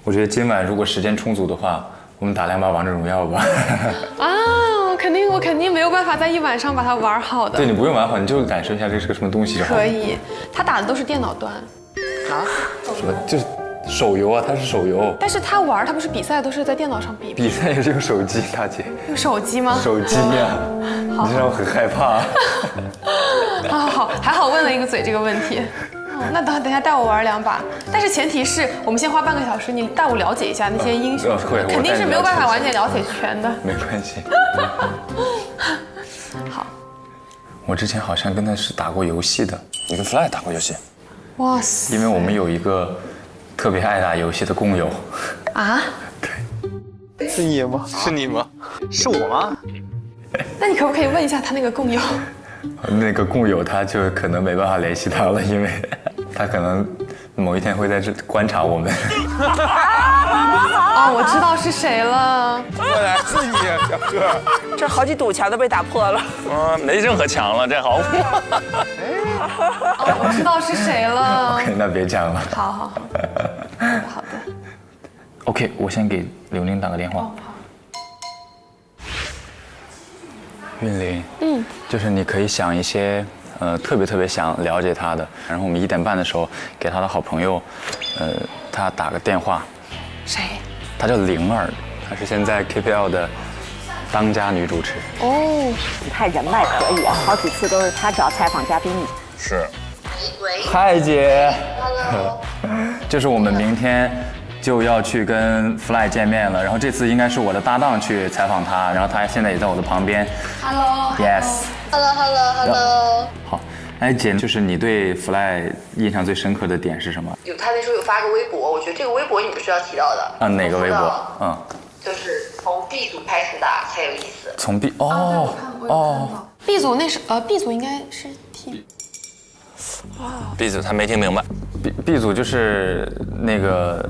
我觉得今晚如果时间充足的话，我们打2把王者荣耀吧。啊，我肯定没有办法在一晚上把它玩好的。对你不用玩好，你就感受一下这是个什么东西就好。可以，他打的都是电脑端。啊？什么？就是手游啊，它是手游。但是他玩，他不是比赛都是在电脑上比。比赛也是用手机，大姐。用手机吗？手机呀，你这让我很害怕。好，还好问了一个嘴这个问题。那等一下带我玩2把，但是前提是我们先花半个小时，你带我了解一下那些英雄什么的，肯定是没有办法完全了解全的。没关系。好，我之前好像跟他是打过游戏的。你跟 Fly 打过游戏？哇塞！因为我们有一个特别爱打游戏的工友。啊？对。是你吗？是你吗？是我吗？那你可不可以问一下他那个工友？那个工友他就可能没办法联系他了，因为他可能某一天会在这观察我们。哦，我知道是谁了。原来是你，小哥。这好几堵墙都被打破了。没任何墙了，这好。哦，我知道是谁了。OK， 那别讲了。好的。OK， 我先给刘玲打个电话。好。韵玲，就是你可以想一些，特别想了解他的，然后我们1点半的时候给他的好朋友，他打个电话。谁？她叫灵儿，她是现在 KPL 的当家女主持。哦，你看人脉可以啊，好几次都是他找采访嘉宾。是。嗨，姐。就是我们明天就要去跟 Fly 见面了，然后这次应该是我的搭档去采访他，然后他现在也在我的旁边。Hello。好，哎姐，就是你对 Fly 印象最深刻的点是什么？他那时候有发个微博，我觉得这个微博你们是要提到的。哪个微博？就是从 B 组开始打才有意思。从 B B 组那是B 组应该是 T。B 组他没听明白。B 组就是那个，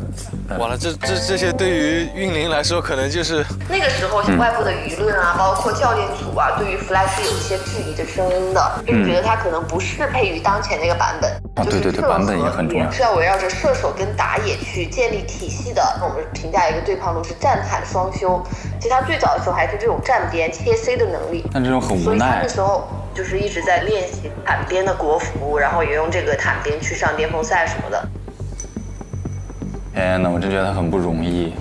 完了，这些对于韵玲来说，可能就是那个时候外部的舆论啊，包括教练组啊，对于 Fly 是有一些质疑的声音的，就是觉得他可能不适配于当前那个版本。对，版本也很重要。是要围绕着射手跟打野去建立体系的。我们评价一个对抗路是战坦双修，其实他最早的时候还是这种站边切 C 的能力，但这种很无奈。所以他那时候就是一直在练习坦边的国服，然后也用这个坦边去上巅峰赛什么的。天哪，我真觉得他很不容易。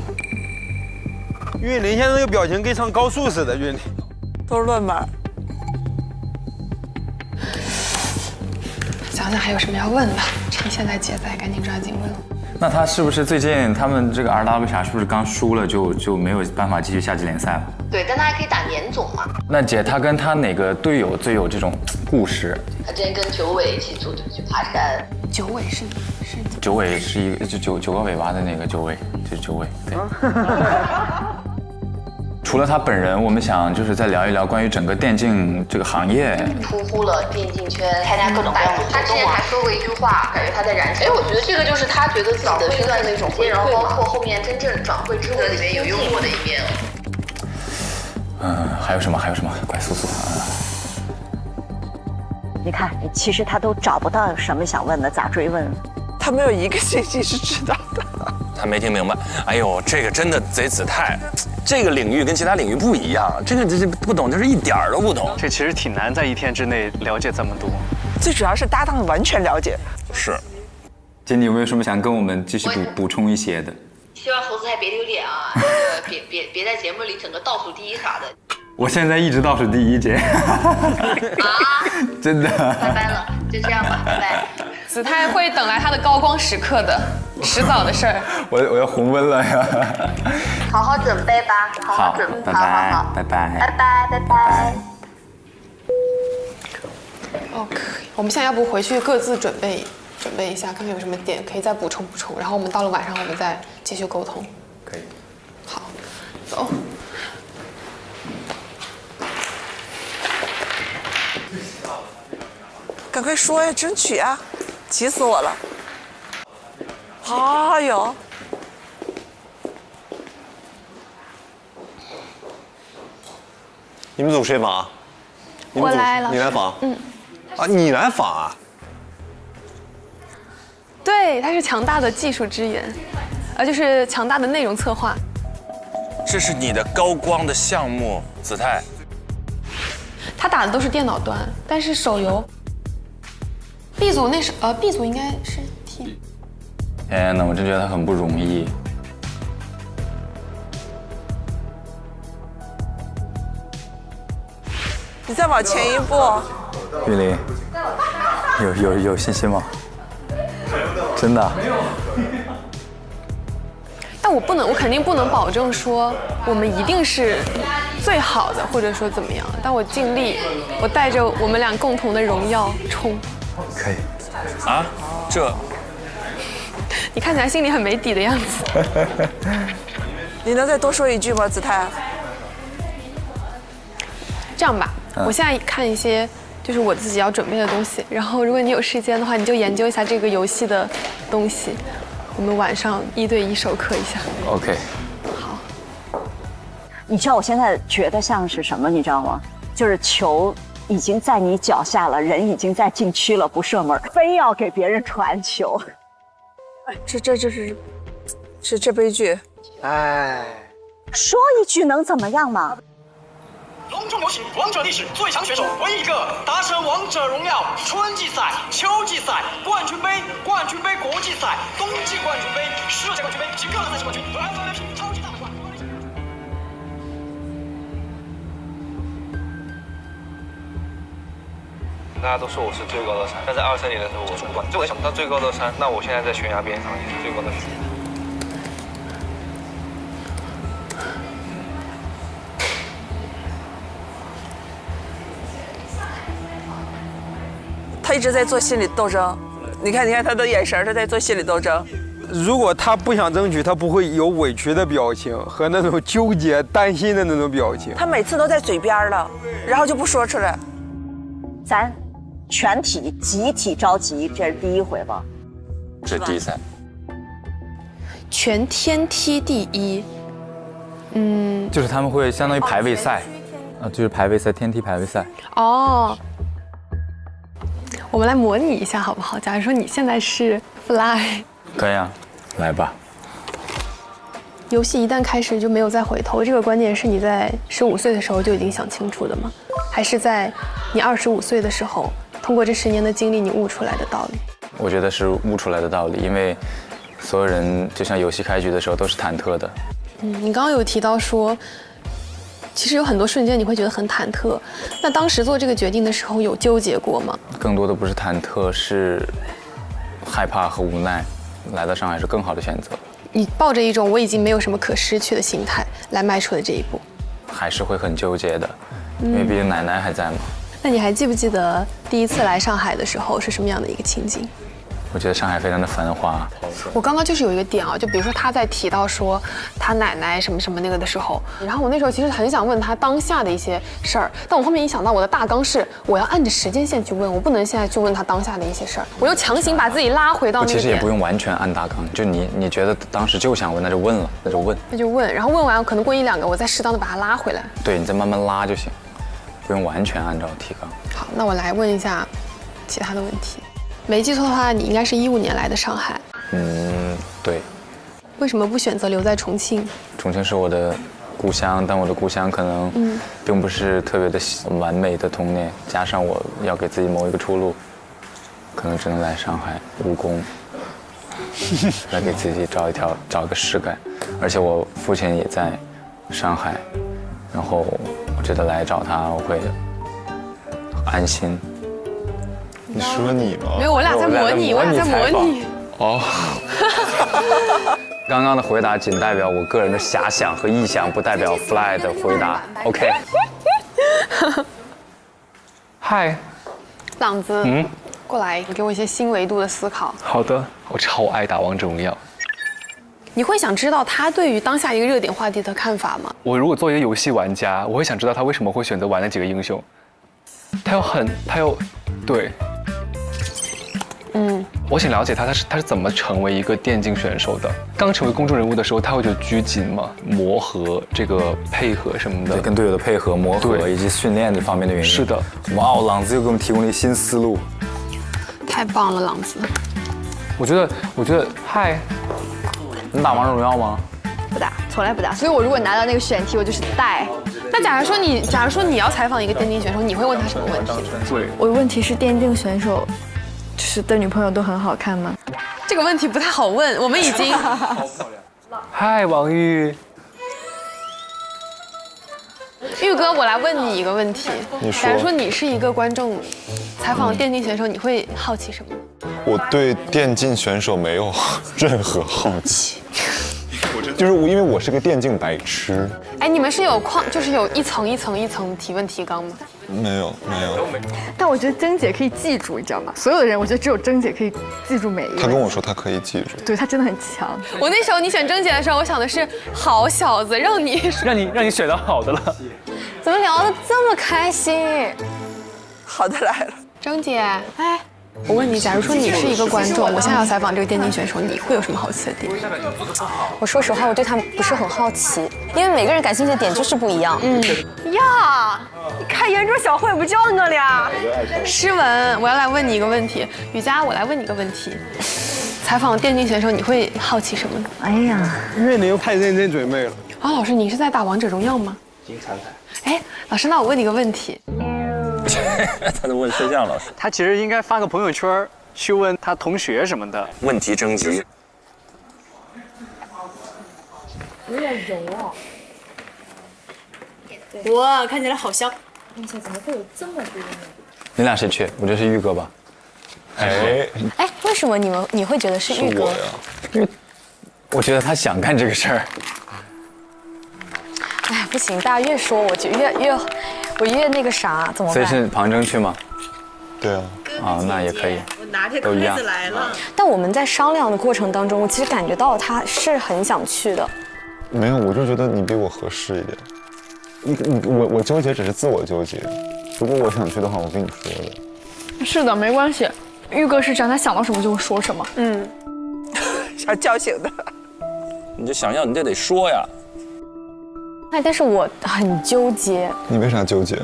韵玲现在这个表情跟上高速似的，韵玲都是乱码。想想还有什么要问的，趁现在姐在，赶紧抓紧问。那他是不是最近他们这个 RW 啥是不是刚输了就没有办法继续夏季联赛了？对，但他还可以打年总嘛。那姐，他跟他哪个队友最有这种故事？他之前跟九尾一起组队去爬山。九尾是九尾是一个就九个尾巴的那个九尾，就是九尾。对。除了他本人，我们想就是再聊一聊关于整个电竞这个行业。出乎了电竞圈，参加各种各样的活动。他之前还说过一句话，感觉他在燃烧。我觉得这个就是他觉得自己的身段的一种回馈，然后包括后面真正转会之后里面有幽默的一面。还有什么？快速速。你看，其实他都找不到什么想问的，咋追问？他没有一个信息是知道的。他没听明白。哎呦，这个真的贼子太，这个领域跟其他领域不一样，这不懂就是一点儿都不懂。这其实挺难在1天之内了解这么多。最主要是搭档完全了解。是。姐，你有没有什么想跟我们继续补充一些的？希望投资还别丢脸啊！别在节目里整个倒数第一啥的。我现在一直倒数第一，姐。啊！真的。拜拜了，就这样吧，拜拜。子泰会等来他的高光时刻的，迟早的事儿。我要红温了呀！好好准备吧，好好准备，好，拜拜，拜拜。哦，可以。我们现在要不回去各自准备一下，看看有什么点可以再补充，然后我们到了晚上我们再继续沟通。可以。好，走。赶快说呀，争取啊！急死我了！哎呦，你们组谁访？我来了。你来访？啊，你来访啊？对，他是强大的技术支援。就是强大的内容策划。这是你的高光的项目，子泰。他打的都是电脑端，但是手游 B 组那是B 组应该是 T。天哪，我真觉得他很不容易。你再往前一步。玉林，有信心吗？真的？但我肯定不能保证说我们一定是最好的，或者说怎么样。但我尽力，我带着我们俩共同的荣耀冲。可以。啊？这？你看起来心里很没底的样子。你能再多说一句吗，子泰？这样吧，我现在看一些就是我自己要准备的东西，然后如果你有时间的话，你就研究一下这个游戏的东西。我们晚上1对1授课一下。OK。好。你知道我现在觉得像是什么？你知道吗？就是球已经在你脚下了，人已经在禁区了，不射门，非要给别人传球。这悲剧。哎，说一句能怎么样嘛？隆重有请王者历史最强选手唯一一个达成王者荣耀春季赛、秋季赛、冠军杯国际赛、冬季冠军杯、世界冠军杯及各大赛事冠军和 FNP 超级大满贯。大家都说我是最高的山，但在23年的时候我出关，就我想到最高的山，那我现在在悬崖边上也是最高的山。他一直在做心理斗争，你看他的眼神，他在做心理斗争。如果他不想争取，他不会有委屈的表情和那种纠结、担心的那种表情。他每次都在嘴边了，然后就不说出来。咱全体集体着急，这是第一回吧？这是第一赛。全天梯第一。就是他们会相当于排位赛，就是排位赛，天梯排位赛。哦。我们来模拟一下好不好？假如说你现在是 Fly， 可以啊，来吧。游戏一旦开始就没有再回头，这个观念是你在15岁的时候就已经想清楚的吗？还是在你25岁的时候，通过这10年的经历你悟出来的道理？我觉得是悟出来的道理，因为所有人就像游戏开局的时候都是忐忑的。你刚刚有提到说，其实有很多瞬间你会觉得很忐忑，那当时做这个决定的时候有纠结过吗？更多的不是忐忑，是害怕和无奈。来到上海是更好的选择。你抱着一种我已经没有什么可失去的心态来迈出的这一步，还是会很纠结的，因为毕竟奶奶还在嘛。那你还记不记得第一次来上海的时候是什么样的一个情景？我觉得上海非常的繁华。我刚刚就是有一个点啊，就比如说他在提到说他奶奶什么什么那个的时候，然后我那时候其实很想问他当下的一些事儿，但我后面一想到我的大纲是我要按着时间线去问，我不能现在去问他当下的一些事儿，我又强行把自己拉回到那个点。其实也不用完全按大纲，就你觉得当时就想问，那就问了，那就问，然后问完可能过1、2个，我再适当的把它拉回来。对，你再慢慢拉就行，不用完全按照提纲。好，那我来问一下其他的问题。没记错的话，你应该是15年来的上海。对。为什么不选择留在重庆？重庆是我的故乡，但我的故乡可能并不是特别的完美的童年，加上我要给自己谋一个出路，可能只能来上海务工，来给自己找一个事干。而且我父亲也在上海，然后我觉得来找他我会安心。你说你吗？没有，我俩在模拟。哦。刚刚的回答仅代表我个人的遐想和臆想，不代表 Fly 的回答。OK。嗨，朗子，过来，给我一些新维度的思考。好的，我超爱打王者荣耀。你会想知道他对于当下一个热点话题的看法吗？我如果做一个游戏玩家，我会想知道他为什么会选择玩那几个英雄。对。我想了解他是怎么成为一个电竞选手的。刚成为公众人物的时候，他会觉得拘谨吗？磨合这个配合什么的，对，跟队友的配合、磨合以及训练这方面的原因。是的。哇哦，朗子又给我们提供了一个新思路。太棒了，朗子。我觉得，嗨，你打王者荣耀吗？不打，从来不打。所以我如果拿到那个选题，我就是带。那假如说你要采访一个电竞选手，你会问他什么问题？我的问题是电竞选手，就是的女朋友都很好看吗？这个问题不太好问，我们已经。嗨，王玉。玉哥，我来问你一个问题。你说。假如说你是一个观众，采访电竞选手，你会好奇什么？我对电竞选手没有任何好奇，就是因为我是个电竞白痴。哎，你们是有就是有一层一层一层提问提纲吗？没有。但我觉得甄姐可以记住，你知道吗？所有的人，我觉得只有甄姐可以记住每一个。她跟我说她可以记住，对她真的很强。我那时候你选甄姐的时候，我想的是好小子，让你选到好的了。怎么聊得这么开心？好的来了，甄姐，哎。我问你，假如说你是一个观众，我现在要采访这个电竞选手，你会有什么好奇的点？我说实话，我对他们不是很好奇，因为每个人感兴趣的点就是不一样。呀，你开研究小会不叫我俩？诗文，我要来问你一个问题。雨佳，我来问你一个问题。采访电竞选手，你会好奇什么呢？哎呀，因为你又太认真准备了。啊，老师，你是在打王者荣耀吗？金灿灿。哎，老师，那我问你个问题。他在问摄像老师，他其实应该发个朋友圈去问他同学什么的。问题征集。有点柔哦。哇，看起来好香。怎么会有这么多呢？你俩谁去？我觉得是玉哥吧。哎，为什么你会觉得是玉哥？因为我觉得他想干这个事儿。哎，不行，大家越说我就越那个啥，怎么办？所以是庞征去吗？对啊。啊，那也可以。我拿着筷子来了。但我们在商量的过程当中，我其实感觉到他是很想去的。没有，我就觉得你比我合适一点。我纠结只是自我纠结。如果我想去的话，我跟你说的。是的，没关系。玉哥是这样，他想到什么就会说什么。想叫醒的。你就想要，你就得说呀。哎，但是我很纠结。你为啥纠结？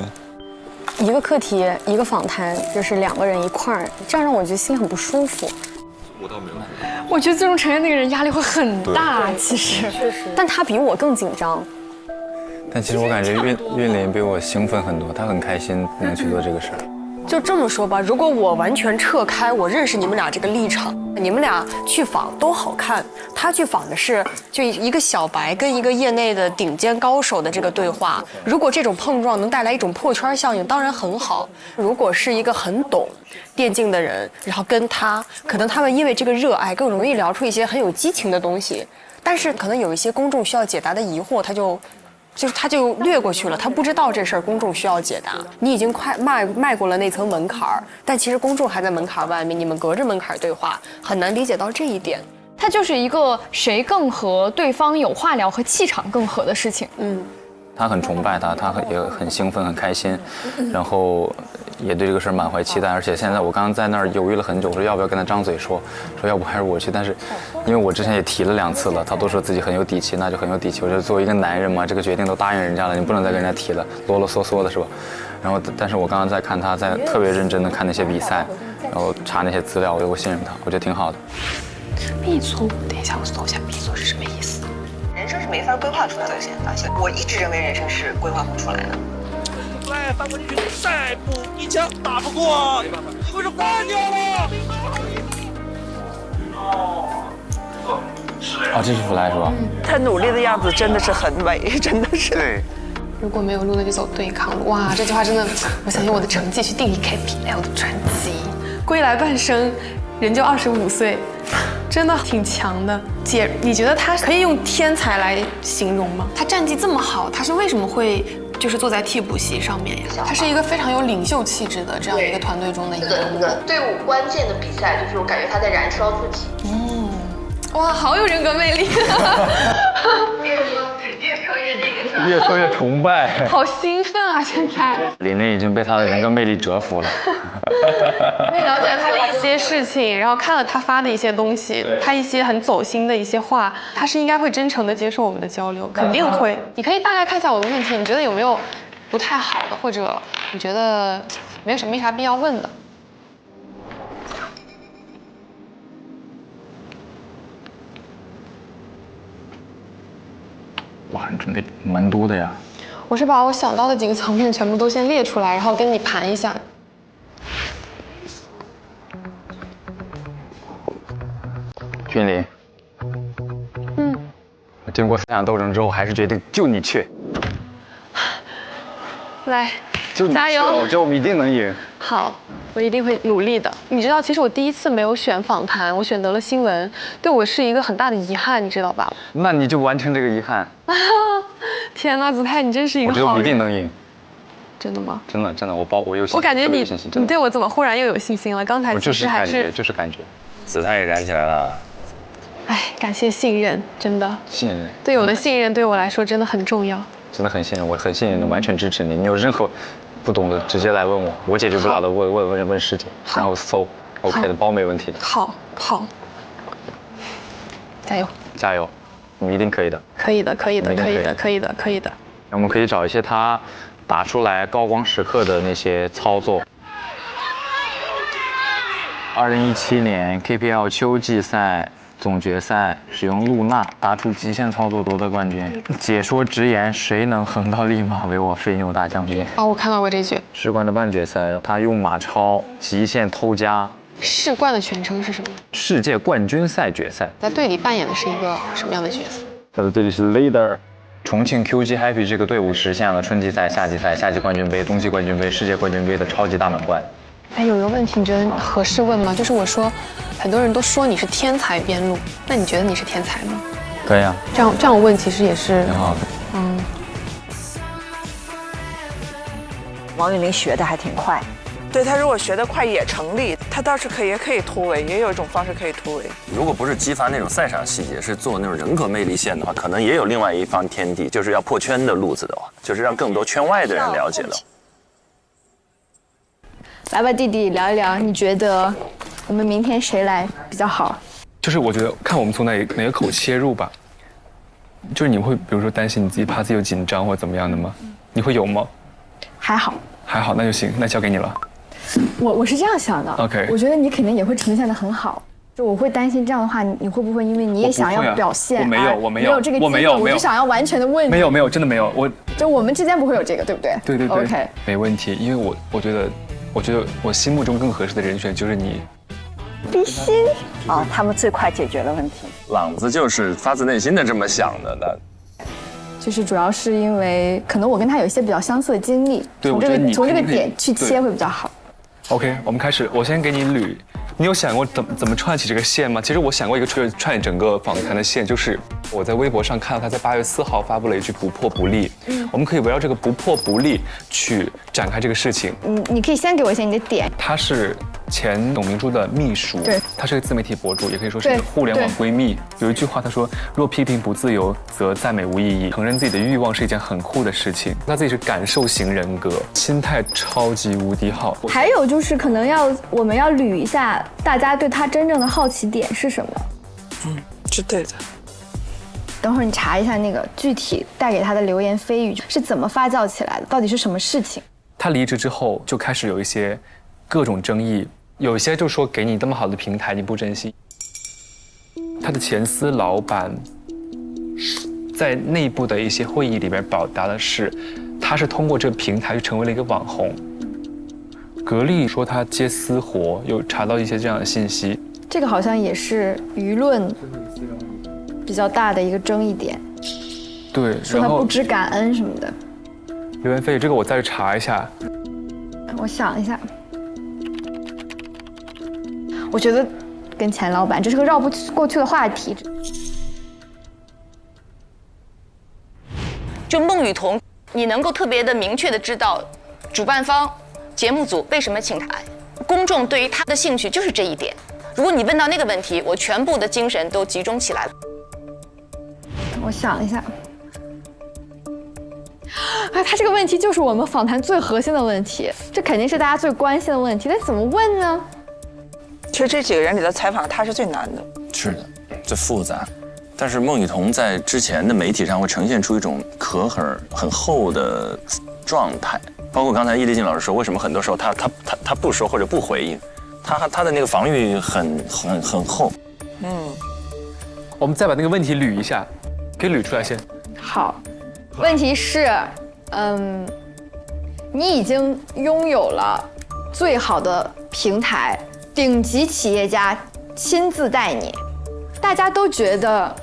一个课题，一个访谈，就是2个人一块儿，这样让我觉得心很不舒服。我倒没有。我觉得最终呈现那个人压力会很大，其实。确实。但他比我更紧张。但其实我感觉韵莲比我兴奋很多，她很开心能去做这个事儿。就这么说吧，如果我完全撤开我认识你们俩这个立场，你们俩去访都好看，他去访的是就一个小白跟一个业内的顶尖高手的这个对话，如果这种碰撞能带来一种破圈效应，当然很好。如果是一个很懂电竞的人，然后跟他，可能他们因为这个热爱更容易聊出一些很有激情的东西，但是可能有一些公众需要解答的疑惑，他就略过去了，他不知道这事儿公众需要解答。你已经快迈过了那层门槛儿，但其实公众还在门槛外面，你们隔着门槛对话，很难理解到这一点。它就是一个谁更和对方有话聊和气场更合的事情。他很崇拜他，他也很兴奋很开心，然后也对这个事儿满怀期待。而且现在我刚刚在那儿犹豫了很久，我说要不要跟他张嘴说要不还是我去。但是因为我之前也提了2次了，他都说自己很有底气，那就很有底气。我觉得作为一个男人嘛，这个决定都答应人家了，你不能再跟人家提了，啰啰嗦嗦的是吧？然后但是我刚刚在看他在特别认真的看那些比赛，然后查那些资料，我信任他，我觉得挺好的。闭锁，等一下我搜一下闭锁是什么意思。人生是没法规划出来的，现在发现，我一直认为人生是规划不出来的。来，翻过去，再补一枪，打不过，你不是换掉了？这是弗莱是吧？他努力的样子真的是很美，真的是。对。如果没有路，那就走对抗路。哇，这句话真的，我想用我的成绩去定义 KPL 的专辑。归来半生，人就25岁，真的挺强的。姐，你觉得他可以用天才来形容吗？他战绩这么好，他是为什么会就是坐在替补席上面呀？他是一个非常有领袖气质的这样一个团队中的一个人物。队伍关键的比赛，就是我感觉他在燃烧自己。哇，好有人格魅力！越说越崇拜，好兴奋啊！现在琳琳已经被他的人格魅力折服了。可以了解他的一些事情，然后看了他发的一些东西，他一些很走心的一些话，他是应该会真诚的接受我们的交流，肯定会。你可以大概看一下我的问题，你觉得有没有不太好的，或者你觉得没啥必要问的？哇，你准备蛮多的呀。我是把我想到的几个层面全部都先列出来，然后跟你盘一下。君临，我经过思想斗争之后，还是决定就你去。来，就你加油！我觉得我们一定能赢。好，我一定会努力的。你知道，其实我第一次没有选访谈，我选择了新闻，对我是一个很大的遗憾，你知道吧？那你就完成这个遗憾。天哪，子泰，你真是一个好人。我觉得我们一定能赢。真的吗？真的，我有信心。我感觉你对我怎么忽然又有信心了？刚才其实还是就是感觉。子泰也燃起来了。哎，感谢信任，真的。信任。对我的信任对我来说真的很重要。真的很信任，我很信任，完全支持你。你有任何不懂的，直接来问我，我解决不了的问师姐，然后搜 OK 的包没问题。好，加油！加油，你们一定可以的。可以的。我们可以找一些他打出来高光时刻的那些操作。2017年 KPL 秋季赛总决赛使用露娜打出极限操作夺得冠军。解说直言，谁能横到立马为我飞牛大将军？哦，我看到过这句。世冠的半决赛，他用马超极限偷家。世冠的全称是什么？世界冠军赛决赛。在队里扮演的是一个什么样的角色？他的队里是 leader。重庆 QG Happy 这个队伍实现了春季赛、夏季赛、夏季冠军杯、冬季冠军杯、世界冠军杯的超级大满贯。哎，有一个问题，你觉得合适问吗？就是我说，很多人都说你是天才边路，那你觉得你是天才吗？可以啊。这样问其实也是挺好的。王韵玲学的还挺快。对，他如果学得快也成立，他倒是也可以突围，也有一种方式可以突围。如果不是激发那种赛场细节，是做那种人格魅力线的话，可能也有另外一方天地，就是要破圈的路子的话，就是让更多圈外的人了解了。来吧，弟弟，聊一聊，你觉得我们明天谁来比较好？就是我觉得看我们从哪个口切入吧。就是你会比如说担心你自己怕自己有紧张或怎么样的吗？你会有吗？还好，那就行，那交给你了。我是这样想的 ，OK， 我觉得你肯定也会呈现得很好。就我会担心这样的话，你会不会因为你也想要表现？我没有这个机会，我就想要完全的问你。没有，真的没有。就我们之间不会有这个，对不对？对 ，OK， 没问题。因为我觉得我心目中更合适的人选就是你。比心啊，他们最快解决了问题。朗子就是发自内心的这么想的。就是主要是因为可能我跟他有一些比较相似的经历，从这个点去切会比较好。OK， 我们开始，我先给你捋。你有想过怎么串起这个线吗？其实我想过一个串整个访谈的线，就是我在微博上看到他在8月4号发布了一句不破不立，我们可以围绕这个不破不立去展开这个事情。你可以先给我一些你的点。他是前董明珠的秘书，对，她是个自媒体博主，也可以说是一个互联网闺蜜。有一句话她说：“若批评不自由，则赞美无意义。承认自己的欲望是一件很酷的事情。”她自己是感受型人格，心态超级无敌好。还有就是可能我们要捋一下大家对她真正的好奇点是什么。是对的。等会儿你查一下那个具体带给她的流言蜚语是怎么发酵起来的，到底是什么事情？她离职之后就开始有一些各种争议。有一些就说给你这么好的平台你不珍惜。他的前司老板在内部的一些会议里边表达的是，他是通过这个平台就成为了一个网红。格力说他接私活，有查到一些这样的信息。这个好像也是舆论比较大的一个争议点。对，说他不知感恩什么的。流言蜚语这个我再去查一下。我想一下。我觉得跟前老板这是个绕不过去的话题。就孟雨桐，你能够特别的明确的知道，主办方、节目组为什么请他来，公众对于他的兴趣就是这一点。如果你问到那个问题，我全部的精神都集中起来了。我想一下。他这个问题就是我们访谈最核心的问题，这肯定是大家最关心的问题。但怎么问呢？其实这几个人里的采访，他是最难的。是的，最复杂。但是孟雨桐在之前的媒体上会呈现出一种壳很厚的状态，包括刚才易立竞老师说，为什么很多时候他不说或者不回应，他的那个防御很厚。我们再把那个问题捋一下，可以捋出来先。好，问题是，你已经拥有了最好的平台，顶级企业家亲自带你，大家都觉得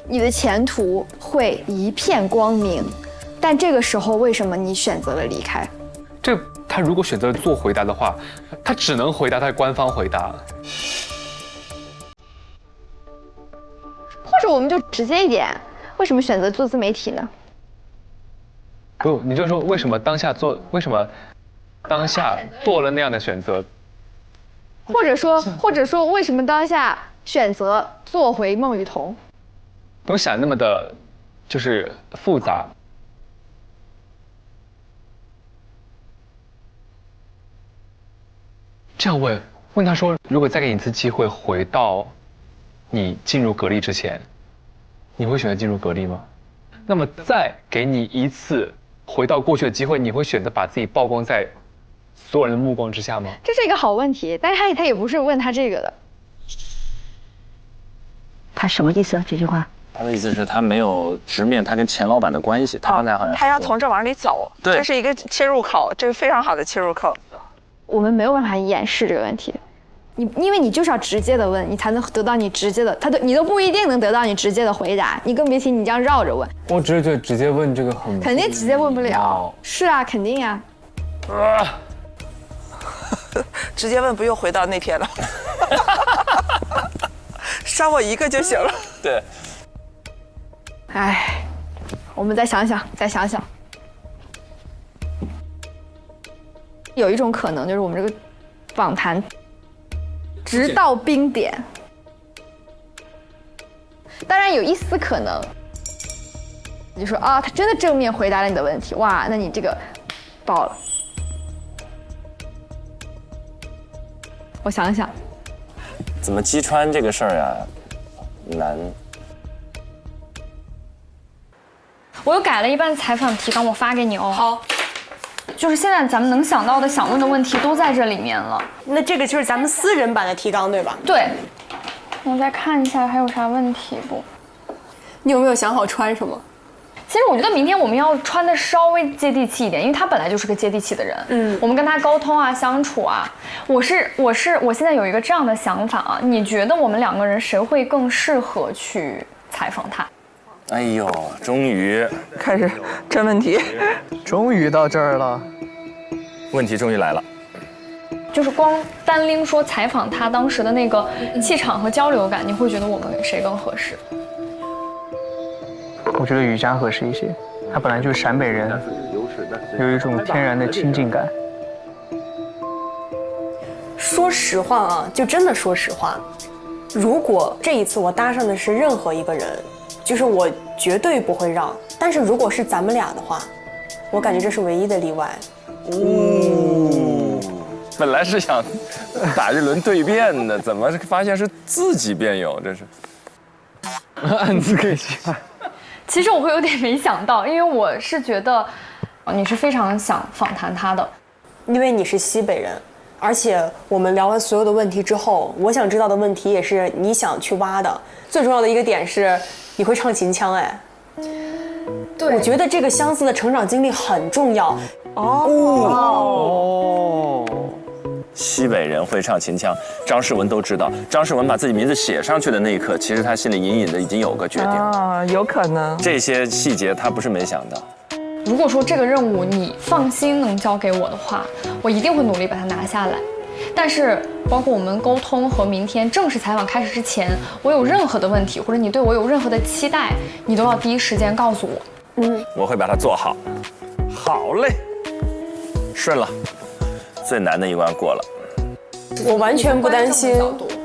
你的前途会一片光明，但这个时候为什么你选择了离开？他如果选择做回答的话，他只能回答他的官方回答。或者我们就直接一点，为什么选择做自媒体呢？不，你就说为什么当下做了那样的选择，或者说为什么当下选择做回孟雨桐？不用想那么的，就是复杂。这样问他说，如果再给你一次机会，回到你进入格力之前，你会选择进入格力吗？那么再给你一次回到过去的机会，你会选择把自己曝光在所有人的目光之下吗？这是一个好问题，但是他也不是问他这个的。他什么意思啊？这句话？他的意思是，他没有直面他跟钱老板的关系。他刚才好像他要从这往里走，对，这是一个切入口，这是非常好的切入口。我们没有办法掩饰这个问题，因为你就是要直接的问，你才能得到你直接的，你都不一定能得到你直接的回答，你更别提你这样绕着问。我只是觉得直接问这个肯定直接问不了。是啊，肯定呀。直接问不又回到那天了？杀我一个就行了。对。哎，我们再想想。有一种可能就是我们这个访谈直到冰点，当然有一丝可能，就说啊，他真的正面回答了你的问题，哇，那你这个爆了。我想想，怎么击穿这个事儿呀？难。我又改了一半采访提纲，我发给你哦。好。就是现在咱们能想到的、想问的问题都在这里面了。那这个就是咱们私人版的提纲，对吧？对。我再看一下还有啥问题不？你有没有想好穿什么？其实我觉得明天我们要穿的稍微接地气一点，因为他本来就是个接地气的人。我们跟他沟通啊、相处啊，我现在有一个这样的想法啊，你觉得我们两个人谁会更适合去采访他？哎呦，终于开始真问题，终于到这儿了。问题终于来了，就是光单拎说采访他当时的那个气场和交流感，你会觉得我们谁更合适？我觉得雨佳合适一些，他本来就是陕北人，有一种天然的亲近感。说实话啊，就真的说实话，如果这一次我搭上的是任何一个人，就是我绝对不会让。但是如果是咱们俩的话，我感觉这是唯一的例外。本来是想打一轮对辩的，怎么发现是自己辩友？这是暗自可以下。其实我会有点没想到，因为我是觉得你是非常想访谈他的，因为你是西北人，而且我们聊完所有的问题之后，我想知道的问题也是你想去挖的。最重要的一个点是你会唱秦腔，哎，对，我觉得这个相似的成长经历很重要。西北人会唱秦腔，张世文都知道。张世文把自己名字写上去的那一刻，其实他心里隐隐的已经有个决定啊，有可能。这些细节他不是没想到。如果说这个任务你放心能交给我的话，我一定会努力把它拿下来。但是包括我们沟通和明天正式采访开始之前，我有任何的问题，或者你对我有任何的期待，你都要第一时间告诉我。我会把它做好。好嘞，顺了。最难的一关过了，我完全不担心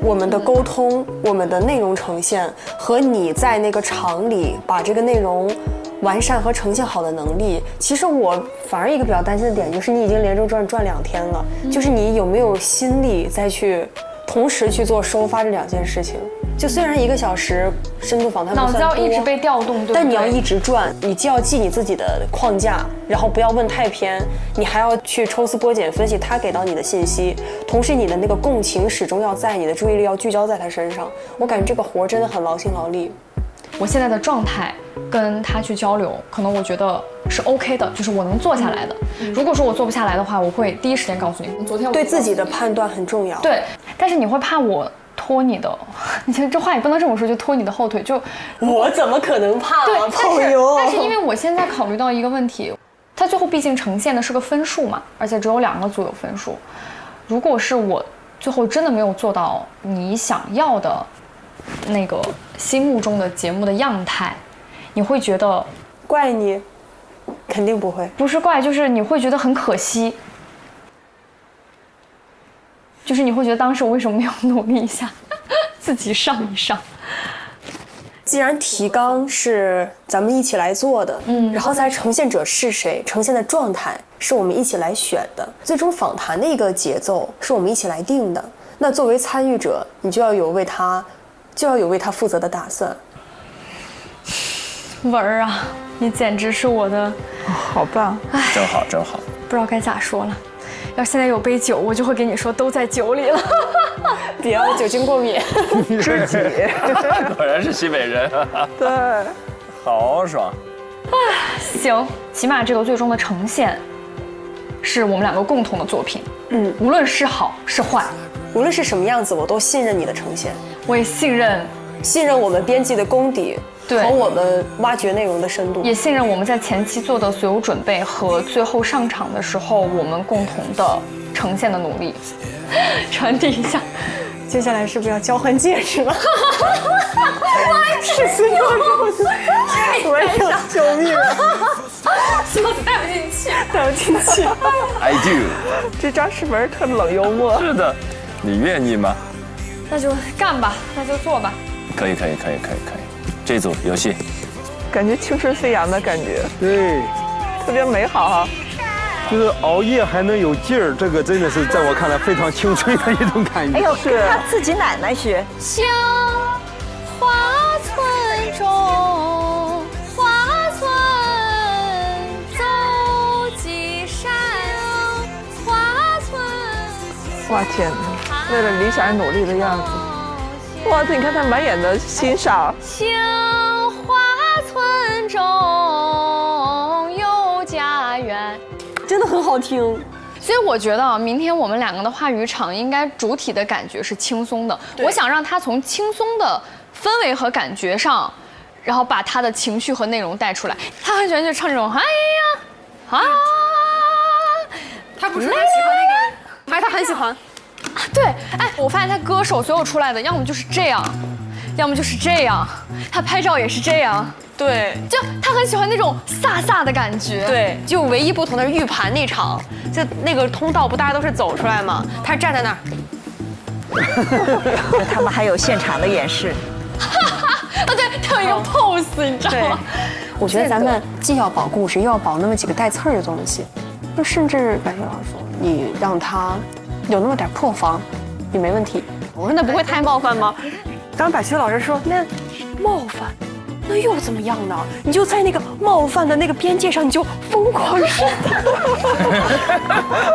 我们的沟通、我们的内容呈现和你在那个场里把这个内容完善和呈现好的能力。其实我反而一个比较担心的点就是你已经连轴转2天了，就是你有没有心力再去同时去做收发这2件事情。就虽然1个小时深度访谈不算多，脑子要一直被调动，对不对？但你要一直转，你既要记你自己的框架，然后不要问太偏，你还要去抽丝剥茧分析他给到你的信息，同时你的那个共情始终要在，你的注意力要聚焦在他身上。我感觉这个活真的很劳心劳力。我现在的状态跟他去交流，可能我觉得是 OK 的，就是我能做下来的。如果说我做不下来的话，我会第一时间告诉你。昨天我对自己的判断很重要。对，但是你会怕我拖你的，你其实这话也不能这么说，就拖你的后腿。就我怎么可能怕对，朋友？但是因为我现在考虑到一个问题，它最后毕竟呈现的是个分数嘛，而且只有2个组有分数。如果是我最后真的没有做到你想要的那个心目中的节目的样态，你会觉得怪你？肯定不会，不是怪，就是你会觉得很可惜，就是你会觉得当时我为什么没有努力一下，自己上一上。既然提纲是咱们一起来做的，然后再呈现者是谁，呈现的状态是我们一起来选的，最终访谈的一个节奏是我们一起来定的。那作为参与者，你就要有为他负责的打算。文儿啊，你简直是我的，好棒，真好真好。不知道该咋说了。要现在有杯酒，我就会跟你说都在酒里了。别要酒精过敏，知己，果然是西北人。对，好爽。行，起码这个最终的呈现是我们2个共同的作品。无论是好是坏，无论是什么样子，我都信任你的呈现。我也信任我们编辑的功底。和我们挖掘内容的深度，也信任我们在前期做的所有准备和最后上场的时候我们共同的呈现的努力，传递一下。接下来是不是要交换戒指了？是孙中山，我要救命！袖子带不进去，带不进去。I do。这张是文特冷幽默。是的，你愿意吗？那就干吧，那就做吧。可以。这组游戏，感觉青春飞扬的感觉，对，特别美好哈。就是熬夜还能有劲儿，这个真的是在我看来非常青春的一种感觉。哎呦，跟他自己奶奶学。小花村中，花村走几山，花村。哇天哪，为了理想而努力的样子。哇，你看他满眼的欣赏。小花村中有家园，真的很好听。所以我觉得明天我们2个的话语场应该主体的感觉是轻松的。我想让他从轻松的氛围和感觉上，然后把他的情绪和内容带出来。他很喜欢就唱这种哎呀啊，他不是很喜欢那个，还是他很喜欢。对，哎，我发现他歌手所有出来的，要么就是这样，要么就是这样。他拍照也是这样，对，就他很喜欢那种飒飒的感觉。对，就唯一不同的是玉盘那场，就那个通道不大家都是走出来吗？他站在那儿。他们还有现场的演示。哦，对，他有一个 pose，你知道吗？我觉得咱们既要保故事，又要保那么几个带刺儿的东西。就甚至百雪老师说，你让他有那么点破防，也没问题。我说那不会太冒犯吗？然后百雪老师说那冒犯，那又怎么样呢？你就在那个冒犯的那个边界上，你就疯狂试探。